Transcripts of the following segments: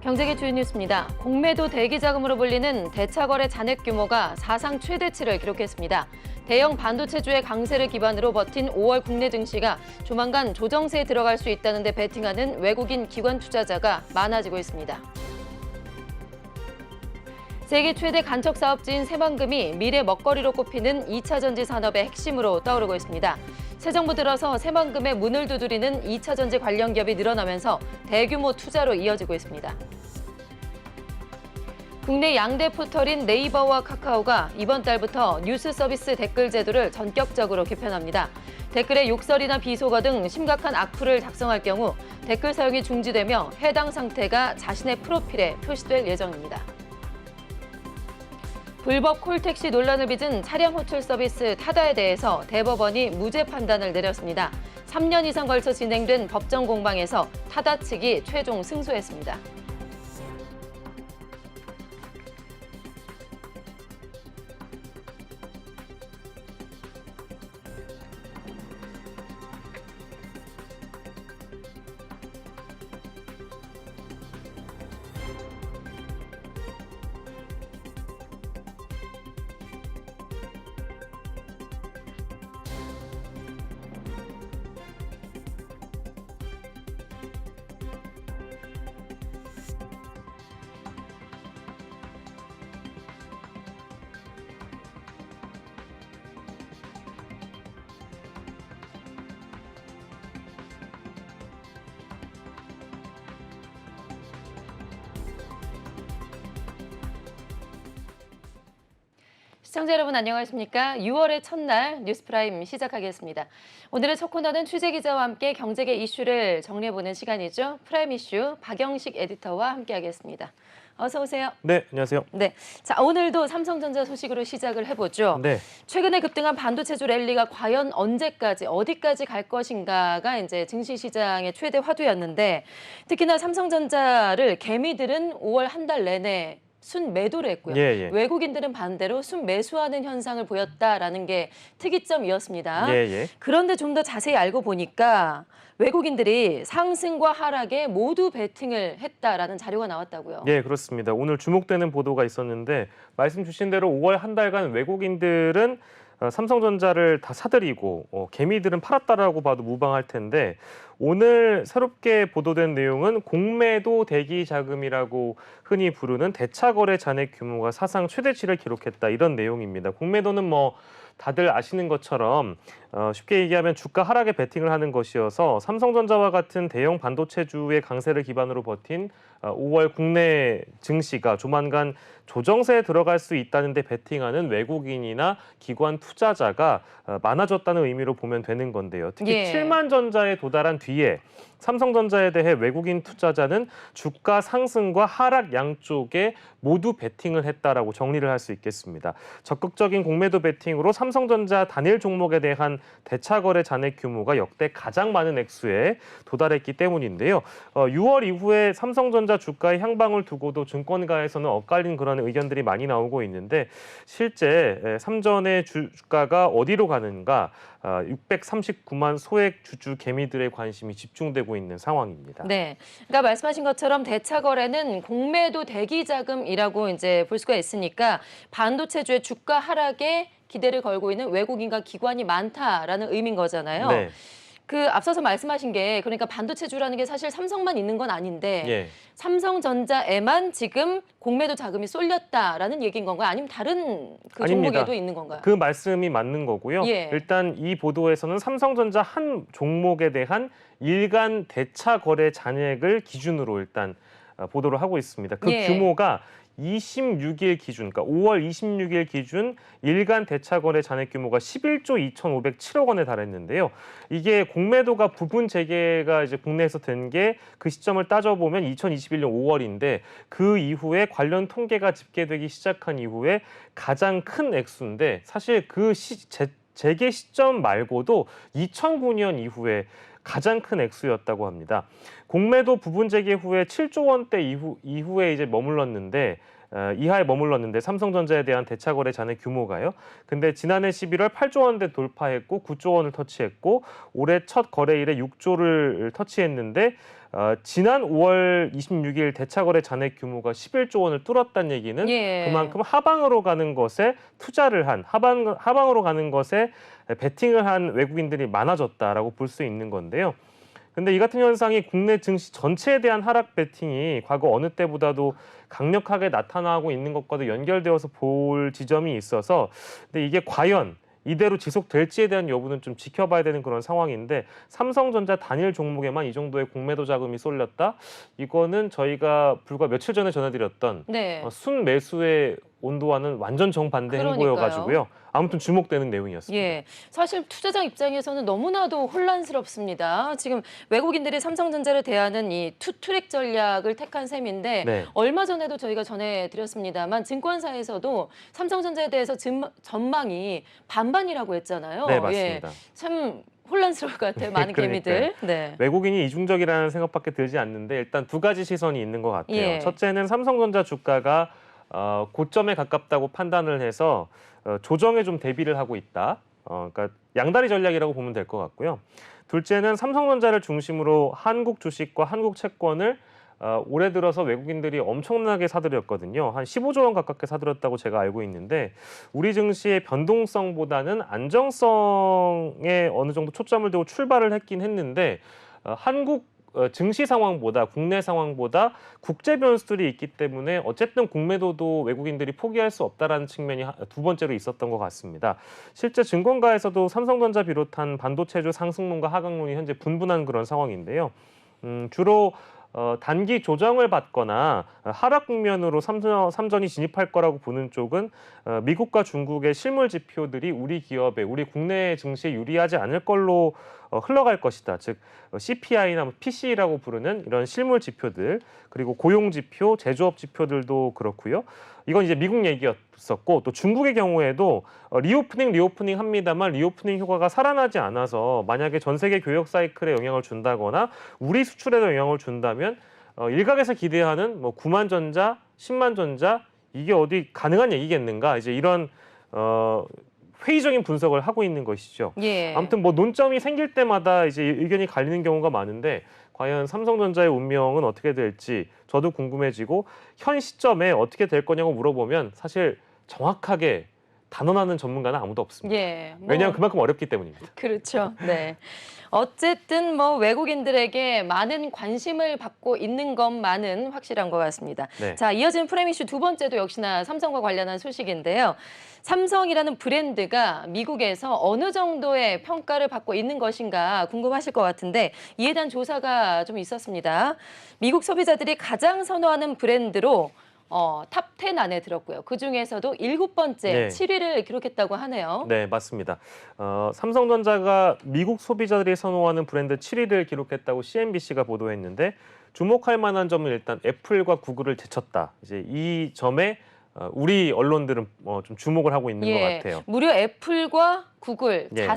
경제계 주요 뉴스입니다. 공매도 대기자금으로 불리는 대차거래 잔액 규모가 사상 최대치를 기록했습니다. 대형 반도체주의 강세를 기반으로 버틴 5월 국내 증시가 조만간 조정세에 들어갈 수 있다는 데 베팅하는 외국인 기관 투자자가 많아지고 있습니다. 세계 최대 간척 사업지인 새만금이 미래 먹거리로 꼽히는 2차 전지 산업의 핵심으로 떠오르고 있습니다. 새 정부 들어서 새만금의 문을 두드리는 2차 전지 관련 기업이 늘어나면서 대규모 투자로 이어지고 있습니다. 국내 양대 포털인 네이버와 카카오가 이번 달부터 뉴스 서비스 댓글 제도를 전격적으로 개편합니다. 댓글에 욕설이나 비속어 등 심각한 악플을 작성할 경우 댓글 사용이 중지되며 해당 상태가 자신의 프로필에 표시될 예정입니다. 불법 콜택시 논란을 빚은 차량 호출 서비스 타다에 대해서 대법원이 무죄 판단을 내렸습니다. 3년 이상 걸쳐 진행된 법정 공방에서 타다 측이 최종 승소했습니다. 시청자 여러분 안녕하십니까? 6월의 첫날 뉴스프라임 시작하겠습니다. 오늘의 첫 코너는 취재 기자와 함께 경제계 이슈를 정리해보는 시간이죠. 프라임 이슈 박영식 에디터와 함께하겠습니다. 어서 오세요. 네, 안녕하세요. 네, 자 오늘도 삼성전자 소식으로 시작을 해보죠. 네. 최근에 급등한 반도체주 랠리가 과연 언제까지 어디까지 갈 것인가가 이제 증시 시장의 최대 화두였는데 특히나 삼성전자를 개미들은 5월 한 달 내내 순매도를 했고요. 외국인들은 반대로 순매수하는 현상을 보였다라는 게 특이점이었습니다. 그런데 좀 더 자세히 알고 보니까 외국인들이 상승과 하락에 모두 베팅을 했다라는 자료가 나왔다고요. 네, 그렇습니다. 오늘 주목되는 보도가 있었는데 말씀 주신 대로 5월 한 달간 외국인들은 삼성전자를 다 사들이고 개미들은 팔았다라고 봐도 무방할 텐데 오늘 새롭게 보도된 내용은 공매도 대기 자금이라고 흔히 부르는 대차거래 잔액 규모가 사상 최대치를 기록했다 이런 내용입니다. 공매도는 뭐 다들 아시는 것처럼 쉽게 얘기하면 주가 하락에 베팅을 하는 것이어서 삼성전자와 같은 대형 반도체주의 강세를 기반으로 버틴 5월 국내 증시가 조만간 조정세에 들어갈 수 있다는 데 베팅하는 외국인이나 기관 투자자가 많아졌다는 의미로 보면 되는 건데요. 특히 7만 전자에 도달한 뒤에 삼성전자에 대해 외국인 투자자는 주가 상승과 하락 양쪽에 모두 베팅을 했다라고 정리를 할 수 있겠습니다. 적극적인 공매도 베팅으로 삼성전자 단일 종목에 대한 대차거래 잔액 규모가 역대 가장 많은 액수에 도달했기 때문인데요. 6월 이후에 삼성전자 주가의 향방을 두고도 증권가에서는 엇갈린 그런 의견들이 많이 나오고 있는데 실제 삼전의 주가가 어디로 가는가 639만 소액 주주 개미들의 관심이 집중되고 있는 상황입니다. 네, 그러니까 말씀하신 것처럼 대차 거래는 공매도 대기 자금이라고 이제 볼 수가 있으니까 반도체주의 주가 하락에 기대를 걸고 있는 외국인과 기관이 많다라는 의미인 거잖아요. 네. 그 앞서서 말씀하신 게 그러니까 반도체주라는 게 사실 삼성만 있는 건 아닌데 삼성전자에만 지금 공매도 자금이 쏠렸다라는 얘기인 건가요? 아니면 다른 그 종목에도 있는 건가요? 그 말씀이 맞는 거고요. 일단 이 보도에서는 삼성전자 한 종목에 대한 일간 대차 거래 잔액을 기준으로 일단 보도를 하고 있습니다. 그 규모가 26일 기준, 그러니까 5월 26일 기준 일간 대차거래 잔액 규모가 11조 2,507억 원에 달했는데요. 이게 공매도가 부분 재개가 이제 국내에서 된 게 그 시점을 따져보면 2021년 5월인데 그 이후에 관련 통계가 집계되기 시작한 이후에 가장 큰 액수인데 사실 그 재개 시점 말고도 2009년 이후에 가장 큰 액수였다고 합니다. 공매도 부분 재개 후에 7조 원대 이후에 이제 이하에 머물렀는데 삼성전자에 대한 대차거래 잔액 규모가요. 근데 지난해 11월 8조 원대 돌파했고 9조 원을 터치했고 올해 첫 거래일에 6조를 터치했는데 지난 5월 26일 대차거래 잔액 규모가 11조 원을 뚫었다는 얘기는 예. 그만큼 하방으로 가는 것에 투자를 한 하방으로 가는 것에 베팅을 한 외국인들이 많아졌다라고 볼 수 있는 건데요. 근데 이 같은 현상이 국내 증시 전체에 대한 하락 베팅이 과거 어느 때보다도 강력하게 나타나고 있는 것과도 연결되어서 볼 지점이 있어서 근데 이게 과연 이대로 지속될지에 대한 여부는 좀 지켜봐야 되는 그런 상황인데 삼성전자 단일 종목에만 이 정도의 공매도 자금이 쏠렸다? 이거는 저희가 불과 며칠 전에 전해드렸던 네. 순매수의 온도와는 완전 정반대 행보여가지고요. 아무튼 주목되는 내용이었습니다. 예, 사실 투자자 입장에서는 너무나도 혼란스럽습니다. 지금 외국인들이 삼성전자를 대하는 이 투트랙 전략을 택한 셈인데 네. 얼마 전에도 저희가 전해드렸습니다만 증권사에서도 삼성전자에 대해서 전망이 반반이라고 했잖아요. 네, 맞습니다. 예, 참 혼란스러울 것 같아요. 많은 개미들. 네. 외국인이 이중적이라는 생각밖에 들지 않는데 일단 두 가지 시선이 있는 것 같아요. 예. 첫째는 삼성전자 주가가 고점에 가깝다고 판단을 해서 조정에 좀 대비를 하고 있다. 그러니까 양다리 전략이라고 보면 될 것 같고요. 둘째는 삼성전자를 중심으로 한국 주식과 한국 채권을 올해 들어서 외국인들이 엄청나게 사들였거든요. 한 15조 원 가깝게 사들였다고 제가 알고 있는데 우리 증시의 변동성보다는 안정성에 어느 정도 초점을 두고 출발을 했긴 했는데 한국 증시 상황보다 국내 상황보다 국제 변수들이 있기 때문에 어쨌든 공매도도 외국인들이 포기할 수 없다라는 측면이 두 번째로 있었던 것 같습니다. 실제 증권가에서도 삼성전자 비롯한 반도체주 상승론과 하강론이 현재 분분한 그런 상황인데요. 주로 단기 조정을 받거나 하락 국면으로 삼전이 진입할 거라고 보는 쪽은 미국과 중국의 실물 지표들이 우리 기업에 우리 국내 증시에 유리하지 않을 걸로 흘러갈 것이다. 즉 CPI나 PC라고 부르는 이런 실물 지표들 그리고 고용 지표, 제조업 지표들도 그렇고요. 이건 이제 미국 얘기였었고 또 중국의 경우에도 리오프닝 합니다만 리오프닝 효과가 살아나지 않아서 만약에 전 세계 교역 사이클에 영향을 준다거나 우리 수출에도 영향을 준다면 일각에서 기대하는 뭐 9만 전자, 10만 전자 이게 어디 가능한 얘기겠는가 이제 이런 회의적인 분석을 하고 있는 것이죠. 예. 아무튼 뭐 논점이 생길 때마다 이제 의견이 갈리는 경우가 많은데 과연 삼성전자의 운명은 어떻게 될지 저도 궁금해지고 현 시점에 어떻게 될 거냐고 물어보면 사실 정확하게 단언하는 전문가는 아무도 없습니다. 예. 왜냐하면 그만큼 어렵기 때문입니다. 그렇죠. 네. 어쨌든 뭐 외국인들에게 많은 관심을 받고 있는 것만은 확실한 것 같습니다. 네. 자, 이어지는 프레임 이슈 두 번째도 역시나 삼성과 관련한 소식인데요. 삼성이라는 브랜드가 미국에서 어느 정도의 평가를 받고 있는 것인가 궁금하실 것 같은데 이에 대한 조사가 좀 있었습니다. 미국 소비자들이 가장 선호하는 브랜드로 탑 10 안에 들었고요. 그중에서도 7번째, 네. 7위를 기록했다고 하네요. 네, 맞습니다. 삼성전자가 미국 소비자들이 선호하는 브랜드 7위를 기록했다고 CNBC가 보도했는데 주목할 만한 점은 일단 애플과 구글을 제쳤다. 이제 이 점에 우리 언론들은 좀 주목을 하고 있는 것 같아요. 무려 애플과 구글 예.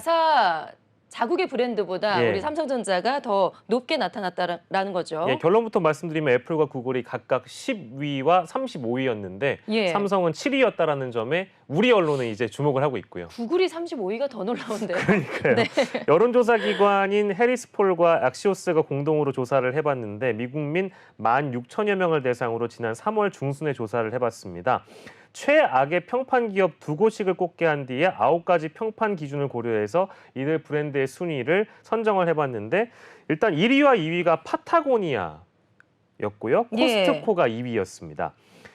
자국의 브랜드보다 예. 우리 삼성전자가 더 높게 나타났다라는 거죠. 예, 결론부터 말씀드리면 애플과 구글이 각각 10위와 35위였는데 예. 삼성은 7위였다라는 점에 우리 언론은 이제 주목을 하고 있고요. 구글이 35위가 더 놀라운데요. 그러니까요. 네. 여론조사 기관인 해리스폴과 악시오스가 공동으로 조사를 해봤는데 미국민 16,000여 명을 대상으로 지난 3월 중순에 조사를 해봤습니다. 최악의 평판 기업 2곳씩을 꼽게 한 뒤에 9가지 평판 기준을 고려해서 이들 브랜드의 순위를 선정을 해봤는데 일단 1위와 2위가 파타고니아였고요. 코스트코가 2위였습니다.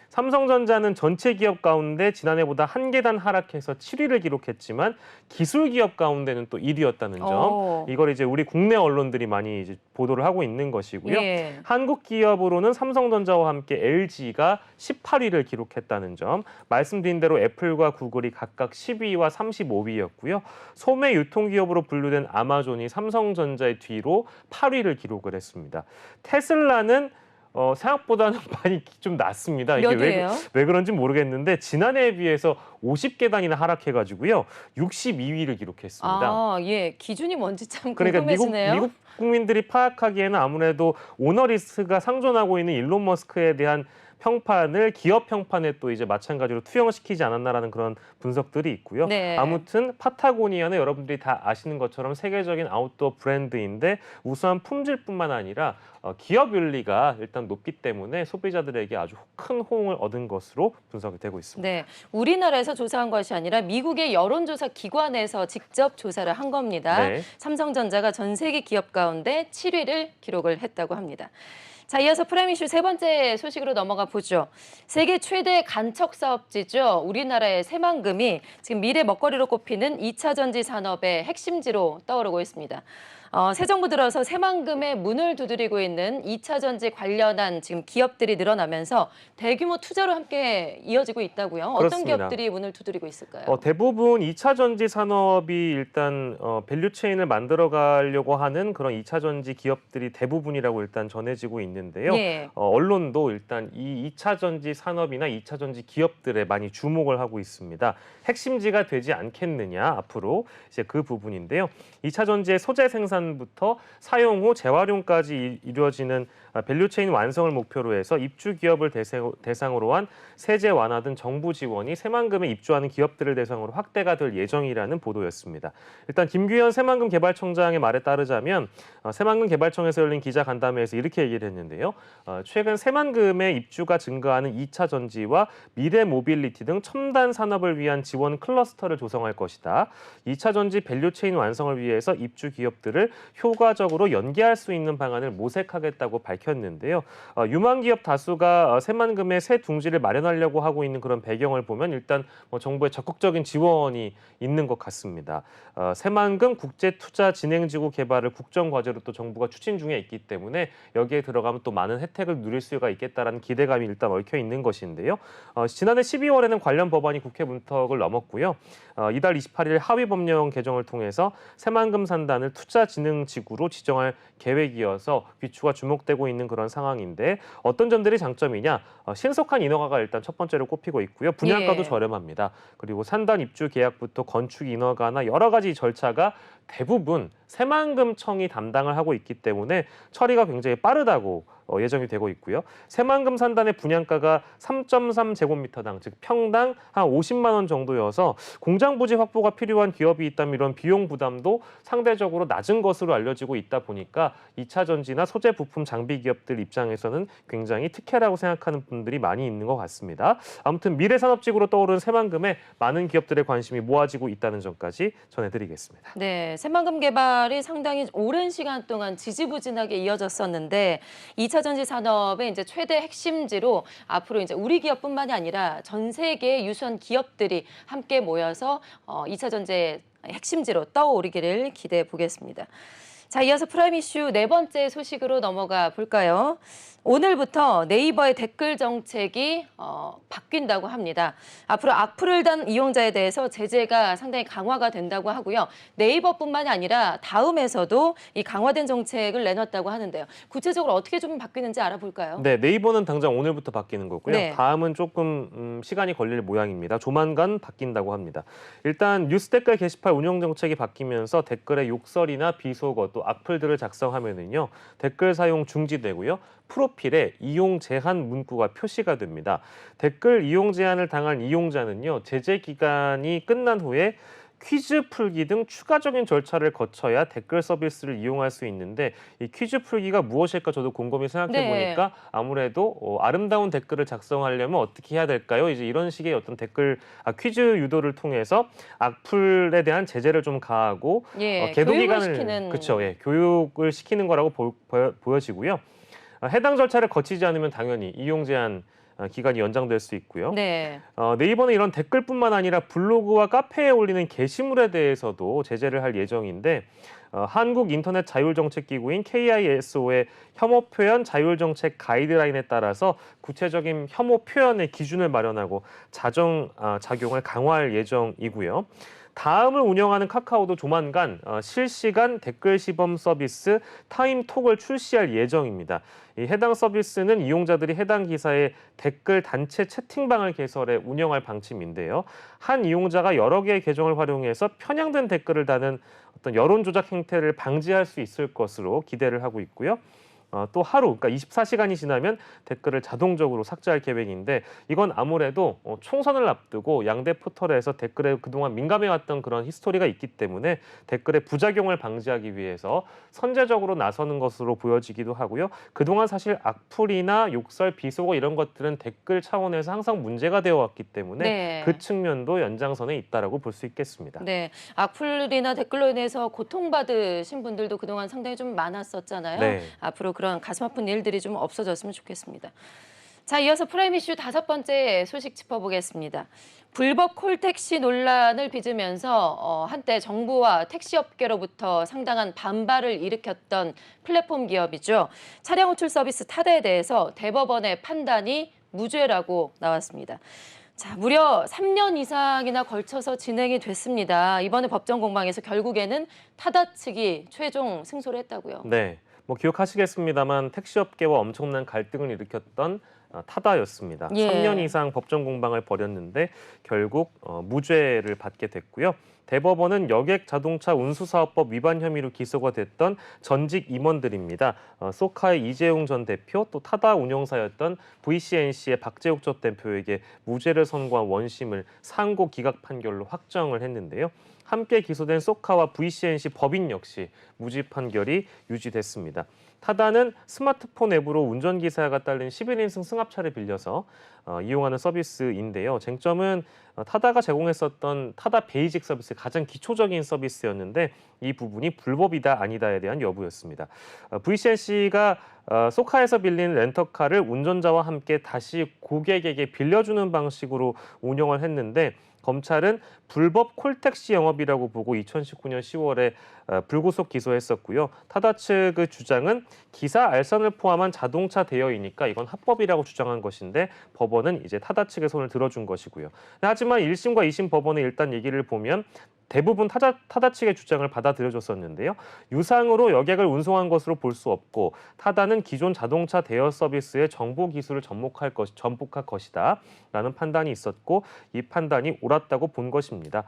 삼성전자는 전체 기업 가운데 지난해보다 한 계단 하락해서 7위를 기록했지만 기술 기업 가운데는 또 1위였다는 점. 이걸 이제 우리 국내 언론들이 많이 이제 보도를 하고 있는 것이고요. 예. 한국 기업으로는 삼성전자와 함께 LG가 18위를 기록했다는 점. 말씀드린 대로 애플과 구글이 각각 10위와 35위였고요. 소매 유통기업으로 분류된 아마존이 삼성전자의 뒤로 8위를 기록을 했습니다. 테슬라는 생각보다는 많이 좀 낮습니다. 이게 왜 그런지 모르겠는데 지난해에 비해서 50계단이나 하락해가지고요. 62위를 기록했습니다. 아, 예. 기준이 뭔지 참 궁금해지네요. 미국 국민들이 파악하기에는 아무래도 오너리스크가 상존하고 있는 일론 머스크에 대한 평판을 기업 평판에 또 이제 마찬가지로 투영시키지 않았나라는 그런 분석들이 있고요. 네. 아무튼 파타고니아는 여러분들이 다 아시는 것처럼 세계적인 아웃도어 브랜드인데 우수한 품질뿐만 아니라 기업 윤리가 일단 높기 때문에 소비자들에게 아주 큰 호응을 얻은 것으로 분석이 되고 있습니다. 네, 우리나라에서 조사한 것이 아니라 미국의 여론조사 기관에서 직접 조사를 한 겁니다. 네. 삼성전자가 전 세계 기업 가운데 7위를 기록을 했다고 합니다. 자, 이어서 프라임 이슈 세 번째 소식으로 넘어가 보죠. 세계 최대 간척 사업지죠. 우리나라의 새만금이 지금 미래 먹거리로 꼽히는 2차 전지 산업의 핵심지로 떠오르고 있습니다. 새 정부 들어서 새만금의 문을 두드리고 있는 2차 전지 관련한 지금 기업들이 늘어나면서 대규모 투자로 함께 이어지고 있다고요. 어떤 그렇습니다. 기업들이 문을 두드리고 있을까요? 대부분 2차 전지 산업이 일단 밸류체인을 만들어가려고 하는 그런 2차 전지 기업들이 대부분이라고 일단 전해지고 있는데요. 예. 언론도 일단 이 2차 전지 산업이나 2차 전지 기업들에 많이 주목을 하고 있습니다. 핵심지가 되지 않겠느냐 앞으로 이제 그 부분인데요. 2차 전지의 소재 생산부터 사용 후 재활용까지 이루어지는 밸류체인 완성을 목표로 해서 입주 기업을 대상으로 한 세제 완화 등 정부 지원이 새만금에 입주하는 기업들을 대상으로 확대가 될 예정이라는 보도였습니다. 일단 김규현 새만금 개발청장의 말에 따르자면 새만금 개발청에서 열린 기자 간담회에서 이렇게 얘기를 했는데요. 최근 새만금의 입주가 증가하는 2차 전지와 미래 모빌리티 등 첨단 산업을 위한 지원 클러스터를 조성할 것이다. 2차 전지 밸류체인 완성을 위해서 입주 기업들을 효과적으로 연계할 수 있는 방안을 모색하겠다고 밝혔는데요. 유망 기업 다수가 새만금의 새 둥지를 마련하려고 하고 있는 그런 배경을 보면 일단 정부의 적극적인 지원이 있는 것 같습니다. 새만금 국제투자진행지구 개발을 국정과제로 또 정부가 추진 중에 있기 때문에 여기에 들어가면 또 많은 혜택을 누릴 수가 있겠다라는 기대감이 일단 얽혀 있는 것인데요. 지난해 12월에는 관련 법안이 국회 문턱을 넘었고요. 이달 28일 하위 법령 개정을 통해서 새만금 산단을 투자진흥지구로 지정할 계획이어서 귀추가 주목되고 있는 그런 상황인데 어떤 점들이 장점이냐? 신속한 인허가가 일단 첫 번째로 꼽히고 있고요. 분양가도 예. 저렴합니다. 그리고 산단 입주 계약부터 건축 인허가나 여러 가지 절차가 대부분 새만금청이 담당을 하고 있기 때문에 처리가 굉장히 빠르다고 예정이 되고 있고요. 새만금 산단의 분양가가 3.3제곱미터당, 즉 평당 한 50만 원 정도여서 공장 부지 확보가 필요한 기업이 있다면 이런 비용 부담도 상대적으로 낮은 것으로 알려지고 있다 보니까 2차 전지나 소재 부품 장비 기업들 입장에서는 굉장히 특혜라고 생각하는 분들이 많이 있는 것 같습니다. 아무튼 미래 산업지구로 떠오른 새만금에 많은 기업들의 관심이 모아지고 있다는 점까지 전해드리겠습니다. 네, 새만금 개발이 상당히 오랜 시간 동안 지지부진하게 이어졌었는데 2차 전지 산업의 이제 최대 핵심지로 앞으로 이제 우리 기업뿐만이 아니라 전 세계의 유수한 기업들이 함께 모여서 2차 전지의 핵심지로 떠오르기를 기대해 보겠습니다. 자, 이어서 프라임 이슈 네 번째 소식으로 넘어가 볼까요? 오늘부터 네이버의 댓글 정책이 바뀐다고 합니다. 앞으로 악플을 단 이용자에 대해서 제재가 상당히 강화가 된다고 하고요. 네이버뿐만이 아니라 다음에서도 이 강화된 정책을 내놨다고 하는데요. 구체적으로 어떻게 좀 바뀌는지 알아볼까요? 네, 네이버는 당장 오늘부터 바뀌는 거고요. 네. 다음은 조금 시간이 걸릴 모양입니다. 조만간 바뀐다고 합니다. 일단 뉴스 댓글 게시판 운영 정책이 바뀌면서 댓글에 욕설이나 비속어 또 악플들을 작성하면은요 댓글 사용 중지되고요. 프로필에 이용 제한 문구가 표시가 됩니다. 댓글 이용 제한을 당한 이용자는요 제재 기간이 끝난 후에 퀴즈 풀기 등 추가적인 절차를 거쳐야 댓글 서비스를 이용할 수 있는데 이 퀴즈 풀기가 무엇일까 저도 곰곰이 생각해 보니까 아무래도 아름다운 댓글을 작성하려면 어떻게 해야 될까요? 이제 이런 식의 어떤 댓글 퀴즈 유도를 통해서 악플에 대한 제재를 좀 가하고 예, 계도 교육을 기간을 시키는. 그렇죠, 예, 교육을 시키는 거라고 보여지고요. 해당 절차를 거치지 않으면 당연히 이용 제한 기간이 연장될 수 있고요. 네. 네이버는 이런 댓글뿐만 아니라 블로그와 카페에 올리는 게시물에 대해서도 제재를 할 예정인데 한국인터넷자율정책기구인 KISO의 혐오 표현 자율정책 가이드라인에 따라서 구체적인 혐오 표현의 기준을 마련하고 작용을 강화할 예정이고요. 다음을 운영하는 카카오도 조만간 실시간 댓글 시범 서비스 타임톡을 출시할 예정입니다. 이 해당 서비스는 이용자들이 해당 기사에 댓글 단체 채팅방을 개설해 운영할 방침인데요. 한 이용자가 여러 개의 계정을 활용해서 편향된 댓글을 다는 어떤 여론 조작 행태를 방지할 수 있을 것으로 기대를 하고 있고요. 또 하루, 그러니까 24시간이 지나면 댓글을 자동적으로 삭제할 계획인데 이건 아무래도 총선을 앞두고 양대 포털에서 댓글에 그동안 민감해왔던 그런 히스토리가 있기 때문에 댓글의 부작용을 방지하기 위해서 선제적으로 나서는 것으로 보여지기도 하고요. 그동안 사실 악플이나 욕설, 비속어 이런 것들은 댓글 차원에서 항상 문제가 되어 왔기 때문에 네. 그 측면도 연장선에 있다라고 볼 수 있겠습니다. 네, 악플이나 댓글로 인해서 고통받으신 분들도 그동안 상당히 좀 많았었잖아요. 네. 앞으로 그런 가슴 아픈 일들이 좀 없어졌으면 좋겠습니다. 자, 이어서 프라임 이슈 5번째 소식 짚어보겠습니다. 불법 콜택시 논란을 빚으면서 한때 정부와 택시업계로부터 상당한 반발을 일으켰던 플랫폼 기업이죠. 차량 호출 서비스 타다에 대해서 대법원의 판단이 무죄라고 나왔습니다. 자, 무려 3년 이상이나 걸쳐서 진행이 됐습니다. 이번에 법정 공방에서 결국에는 타다 측이 최종 승소를 했다고요. 네, 뭐 기억하시겠습니다만 택시업계와 엄청난 갈등을 일으켰던 타다였습니다. 예. 3년 이상 법정 공방을 벌였는데 결국 무죄를 받게 됐고요. 대법원은 여객 자동차 운수사업법 위반 혐의로 기소가 됐던 전직 임원들입니다. 소카의 이재용 전 대표, 또 타다 운영사였던 VCNC의 박재욱 전 대표에게 무죄를 선고한 원심을 상고 기각 판결로 확정을 했는데요. 함께 기소된 소카와 VCNC 법인 역시 무죄 판결이 유지됐습니다. 타다는 스마트폰 앱으로 운전기사가 딸린 11인승 승합차를 빌려서 이용하는 서비스인데요. 쟁점은 타다가 제공했었던 타다 베이직 서비스, 가장 기초적인 서비스였는데 이 부분이 불법이다 아니다에 대한 여부였습니다. VCNC가 소카에서 빌린 렌터카를 운전자와 함께 다시 고객에게 빌려주는 방식으로 운영을 했는데 검찰은 불법 콜택시 영업이라고 보고 2019년 10월에 불구속 기소했었고요. 타다 측의 주장은 기사 알선을 포함한 자동차 대여이니까 이건 합법이라고 주장한 것인데 법원은 이제 타다 측의 손을 들어준 것이고요. 하지만 1심과 2심 법원의 일단 얘기를 보면 대부분 타다 측의 주장을 받아들여줬었는데요. 유상으로 여객을 운송한 것으로 볼 수 없고 타다는 기존 자동차 대여 서비스의 정보 기술을 접목할 것이다라는 판단이 있었고 이 판단이 옳았다고 본 것입니다.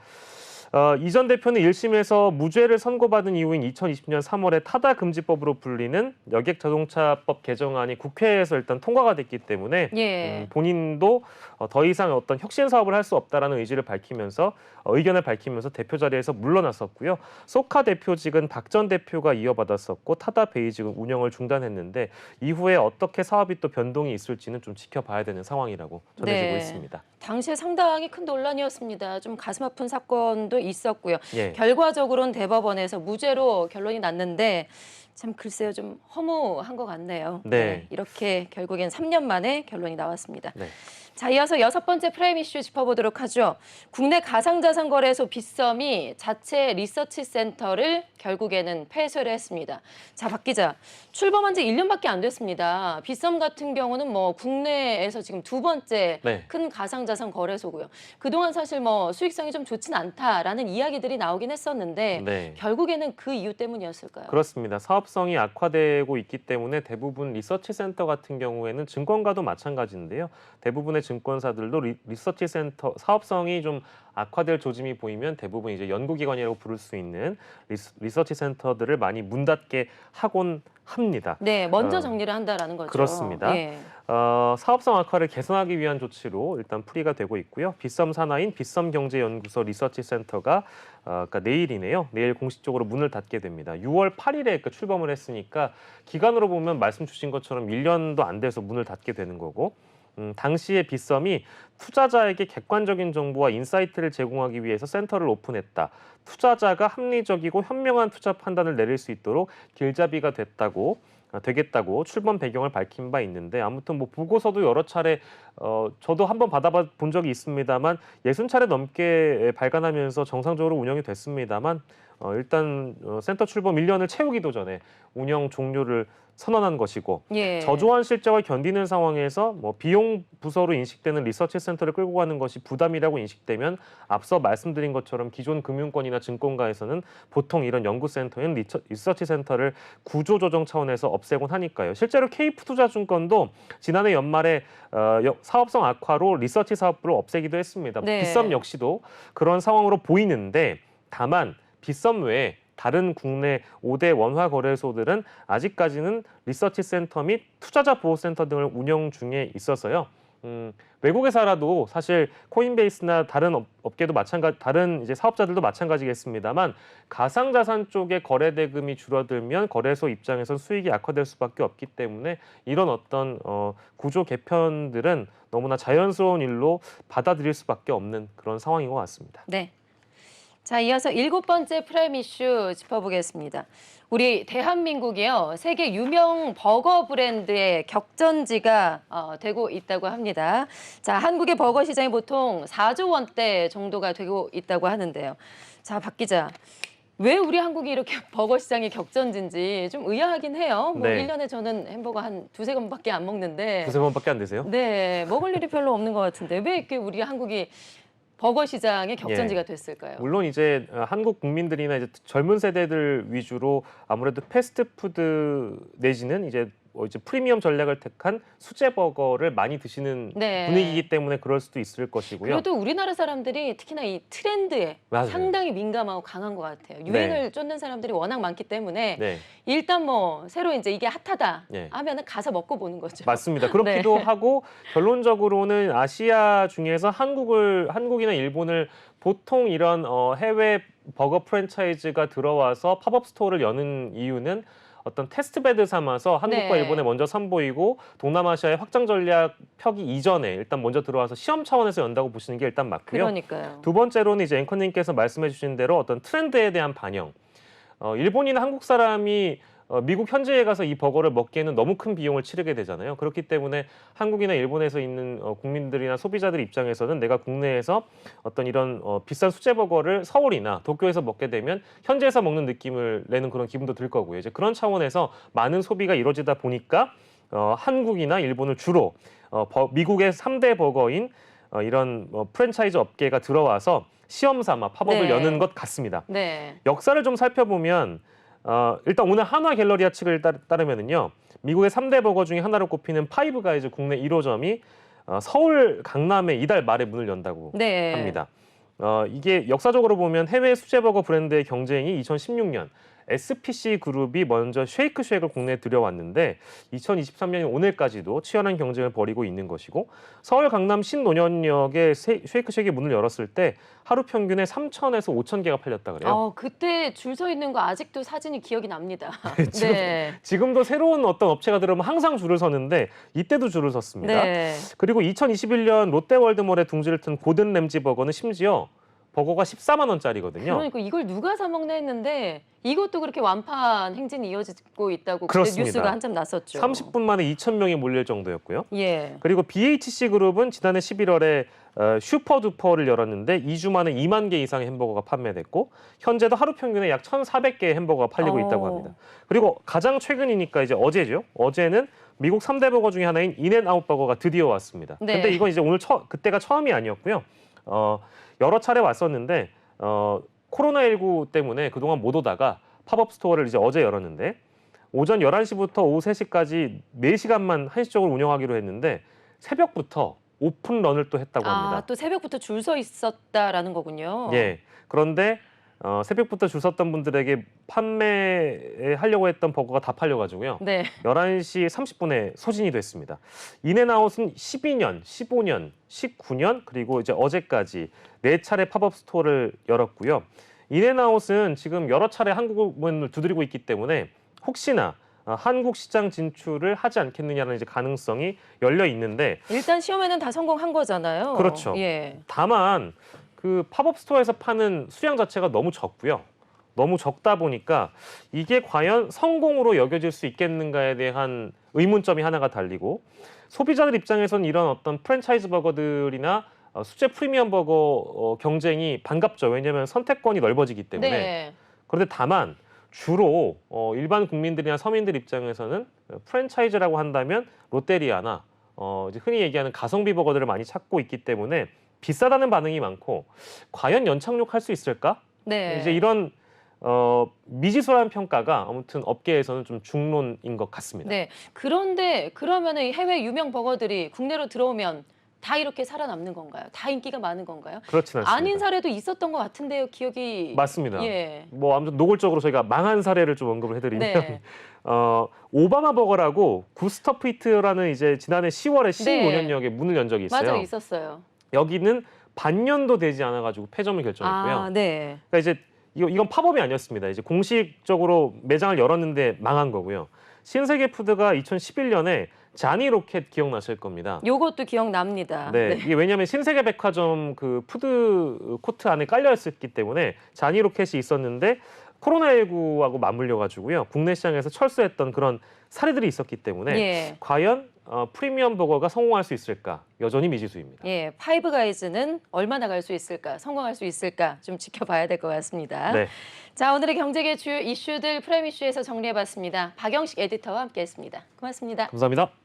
이 전 대표는 1심에서 무죄를 선고받은 이후인 2020년 3월에 타다 금지법으로 불리는 여객 자동차법 개정안이 국회에서 일단 통과가 됐기 때문에 예. 본인도 더 이상 어떤 혁신 사업을 할 수 없다라는 의지를 밝히면서 의견을 밝히면서 대표 자리에서 물러났었고요. 소카 대표직은 박 전 대표가 이어받았었고 타다 베이직은 운영을 중단했는데 이후에 어떻게 사업이 또 변동이 있을지는 좀 지켜봐야 되는 상황이라고 전해지고 네. 있습니다. 당시에 상당히 큰 논란이었습니다. 좀 가슴 아픈 사건도 있었고요. 예. 결과적으로는 대법원에서 무죄로 결론이 났는데 참 글쎄요, 좀 허무한 것 같네요. 네. 이렇게 결국엔 3년 만에 결론이 나왔습니다. 네. 자, 이어서 6번째 프라임 이슈 짚어보도록 하죠. 국내 가상자산 거래소 빗썸이 자체 리서치 센터를 결국에는 폐쇄를 했습니다. 자, 박 기자, 출범한 지 1년밖에 안 됐습니다. 빗썸 같은 경우는 뭐 국내에서 지금 2번째 네. 큰 가상자산 거래소고요. 그동안 사실 뭐 수익성이 좀 좋진 않다라는 이야기들이 나오긴 했었는데 네. 결국에는 그 이유 때문이었을까요? 그렇습니다. 사업성이 악화되고 있기 때문에 대부분 리서치 센터 같은 경우에는 증권가도 마찬가지인데요. 대부분의 증권사들도 리서치 센터 사업성이 좀 악화될 조짐이 보이면 대부분 이제 연구기관이라고 부를 수 있는 리서치 센터들을 많이 문 닫게 하곤 합니다. 네, 먼저 정리를 한다라는 거죠. 그렇습니다. 예. 사업성 악화를 개선하기 위한 조치로 일단 풀이가 되고 있고요. 빗썸 산하인 빗썸경제연구소 리서치 센터가 그러니까 내일이네요. 내일 공식적으로 문을 닫게 됩니다. 6월 8일에 출범을 했으니까 기간으로 보면 말씀 주신 것처럼 1년도 안 돼서 문을 닫게 되는 거고 당시에 빗썸이 투자자에게 객관적인 정보와 인사이트를 제공하기 위해서 센터를 오픈했다. 투자자가 합리적이고 현명한 투자 판단을 내릴 수 있도록 길잡이가 되겠다고 출범 배경을 밝힌 바 있는데 아무튼 뭐 보고서도 여러 차례 저도 한번 받아본 적이 있습니다만 60차례 넘게 발간하면서 정상적으로 운영이 됐습니다만 일단 센터 출범 1년을 채우기도 전에 운영 종료를 선언한 것이고 예. 저조한 실적을 견디는 상황에서 뭐 비용 부서로 인식되는 리서치 센터를 끌고 가는 것이 부담이라고 인식되면 앞서 말씀드린 것처럼 기존 금융권이나 증권가에서는 보통 이런 연구센터인 리서치 센터를 구조조정 차원에서 없애곤 하니까요. 실제로 K투자증권도 지난해 연말에 사업성 악화로 리서치 사업부를 없애기도 했습니다. 네. 빗썸 역시도 그런 상황으로 보이는데 다만 빗썸 외에 다른 국내 5대 원화 거래소들은 아직까지는 리서치 센터 및 투자자 보호센터 등을 운영 중에 있어서요. 외국에서라도 사실 코인베이스나 다른 업계도 다른 이제 사업자들도 마찬가지겠습니다만 가상자산 쪽의 거래 대금이 줄어들면 거래소 입장에서 수익이 악화될 수밖에 없기 때문에 이런 어떤 구조 개편들은 너무나 자연스러운 일로 받아들일 수밖에 없는 그런 상황인 것 같습니다. 네. 자, 이어서 7번째 프라임 이슈 짚어보겠습니다. 우리 대한민국이요, 세계 유명 버거 브랜드의 격전지가 되고 있다고 합니다. 자, 한국의 버거 시장이 보통 4조 원대 정도가 되고 있다고 하는데요. 자, 박 기자, 왜 우리 한국이 이렇게 버거 시장이 격전지인지 좀 의아하긴 해요. 뭐 네. 1년에 저는 햄버거 한 두세 번밖에 안 먹는데. 두세 번밖에 안 되세요? 네, 먹을 일이 별로 없는 것 같은데 왜 이렇게 우리 한국이 버거 시장의 격전지가 됐을까요? 물론 이제 한국 국민들이나 이제 젊은 세대들 위주로 아무래도 패스트푸드 내지는 이제 프리미엄 전략을 택한 수제 버거를 많이 드시는 네. 분위기이기 때문에 그럴 수도 있을 것이고요. 그래도 우리나라 사람들이 특히나 이 트렌드에 맞아요. 상당히 민감하고 강한 것 같아요. 유행을 쫓는 사람들이 워낙 많기 때문에 네, 일단 뭐 새로 이제 이게 핫하다 네. 하면은 가서 먹고 보는 거죠. 맞습니다. 그렇기도 네. 하고 결론적으로는 아시아 중에서 한국이나 일본을 보통 이런 해외 버거 프랜차이즈가 들어와서 팝업 스토어를 여는 이유는 어떤 테스트베드 삼아서 한국과 네. 일본에 먼저 선보이고 동남아시아의 확장 전략 펴기 이전에 일단 먼저 들어와서 시험 차원에서 연다고 보시는 게 일단 맞고요. 그러니까요. 두 번째로는 이제 앵커님께서 말씀해 주신 대로 어떤 트렌드에 대한 반영. 일본이나 한국 사람이 미국 현지에 가서 이 버거를 먹기에는 너무 큰 비용을 치르게 되잖아요. 그렇기 때문에 한국이나 일본에서 있는 국민들이나 소비자들 입장에서는 내가 국내에서 어떤 이런 비싼 수제 버거를 서울이나 도쿄에서 먹게 되면 현지에서 먹는 느낌을 내는 그런 기분도 들 거고요. 이제 그런 차원에서 많은 소비가 이루어지다 보니까 한국이나 일본을 주로 미국의 3대 버거인 이런 프랜차이즈 업계가 들어와서 시험 삼아 팝업을 네. 여는 것 같습니다. 네. 역사를 좀 살펴보면 일단 오늘 한화 갤러리아 측을 따르면은요, 미국의 3대 버거 중에 하나로 꼽히는 파이브 가이즈 국내 1호점이 서울 강남에 이달 말에 문을 연다고 네. 합니다. 이게 역사적으로 보면 해외 수제버거 브랜드의 경쟁이 2016년 SPC 그룹이 먼저 쉐이크쉑을 국내에 들여왔는데 2023년 오늘까지도 치열한 경쟁을 벌이고 있는 것이고 서울 강남 신논현역에 쉐이크쉑이 문을 열었을 때 하루 평균에 3,000에서 5,000개가 팔렸다 그래요. 그때 줄 서 있는 거 아직도 사진이 기억이 납니다. 지금, 네. 지금도 새로운 어떤 업체가 들어오면 항상 줄을 서는데 이때도 줄을 섰습니다. 네. 그리고 2021년 롯데월드몰에 둥지를 튼 고든 램지 버거는 심지어 버거가 14만 원짜리거든요. 그러니까 이걸 누가 사 먹나 했는데 이것도 그렇게 완판 행진이 이어지고 있다고 그때 그렇습니다. 뉴스가 한참 났었죠. 30분 만에 2,000명이 몰릴 정도였고요. 예. 그리고 BHC 그룹은 지난해 11월에 슈퍼두퍼를 열었는데 2주 만에 2만 개 이상의 햄버거가 판매됐고 현재도 하루 평균에 약 1,400개의 햄버거가 팔리고 있다고 합니다. 그리고 가장 최근이니까 이제 어제죠. 어제는 미국 3대 버거 중에 하나인 인앤아웃 버거가 드디어 왔습니다. 네. 근데 이건 이제 그때가 처음이 아니었고요. 여러 차례 왔었는데 코로나19 때문에 그동안 못 오다가 팝업 스토어를 이제 어제 열었는데 오전 11시부터 오후 3시까지 4시간만 한시적으로 운영하기로 했는데 새벽부터 오픈런을 또 했다고 합니다. 또 새벽부터 줄 서 있었다라는 거군요. 예. 그런데 새벽부터 줄 섰던 분들에게 판매하려고 했던 버거가 다 팔려가지고요. 네. 11시 30분에 소진이 됐습니다. 인앤아웃은 12년, 15년, 19년 그리고 이제 어제까지 4차례 팝업 스토어를 열었고요. 인앤아웃은 지금 여러 차례 한국 문을 두드리고 있기 때문에 혹시나 한국 시장 진출을 하지 않겠느냐는 이제 가능성이 열려 있는데 일단 시험에는 다 성공한 거잖아요. 그렇죠. 예. 다만 그 팝업 스토어에서 파는 수량 자체가 너무 적고요. 너무 적다 보니까 이게 과연 성공으로 여겨질 수 있겠는가에 대한 의문점이 하나가 달리고 소비자들 입장에서는 이런 어떤 프랜차이즈 버거들이나 수제 프리미엄 버거 경쟁이 반갑죠. 왜냐하면 선택권이 넓어지기 때문에 네. 그런데 다만 주로 일반 국민들이나 서민들 입장에서는 프랜차이즈라고 한다면 롯데리아나 이제 흔히 얘기하는 가성비 버거들을 많이 찾고 있기 때문에 비싸다는 반응이 많고 과연 연착륙할 수 있을까? 네. 이제 이런 미지수라는 평가가 아무튼 업계에서는 좀 중론인 것 같습니다. 네. 그런데 그러면은 해외 유명 버거들이 국내로 들어오면 다 이렇게 살아남는 건가요? 다 인기가 많은 건가요? 그렇진 않습니다. 아닌 사례도 있었던 것 같은데요, 기억이. 맞습니다. 예. 뭐 아무튼 노골적으로 저희가 망한 사례를 좀 언급을 해드리면 네. 오바마 버거라고 구스터프 히트라는 이제 지난해 10월에 네. 신논현역에 문을 연 적이 있어요. 맞아요, 있었어요. 여기는 반년도 되지 않아가지고 폐점을 결정했고요. 아, 네. 그러니까 이제 이건 팝업이 아니었습니다. 이제 공식적으로 매장을 열었는데 망한 거고요. 신세계푸드가 2011년에 자니 로켓 기억나실 겁니다. 요것도 기억납니다. 네, 이게 왜냐하면 신세계백화점 그 푸드 코트 안에 깔려 있었기 때문에 자니 로켓이 있었는데 코로나19하고 맞물려 가지고요. 국내 시장에서 철수했던 그런 사례들이 있었기 때문에 예. 과연 프리미엄 버거가 성공할 수 있을까? 여전히 미지수입니다. 예, 파이브 가이즈는 얼마나 갈 수 있을까, 성공할 수 있을까 좀 지켜봐야 될 것 같습니다. 네. 자, 오늘의 경제계 주요 이슈들 프라임 이슈에서 정리해봤습니다. 박영식 에디터와 함께했습니다. 고맙습니다. 감사합니다.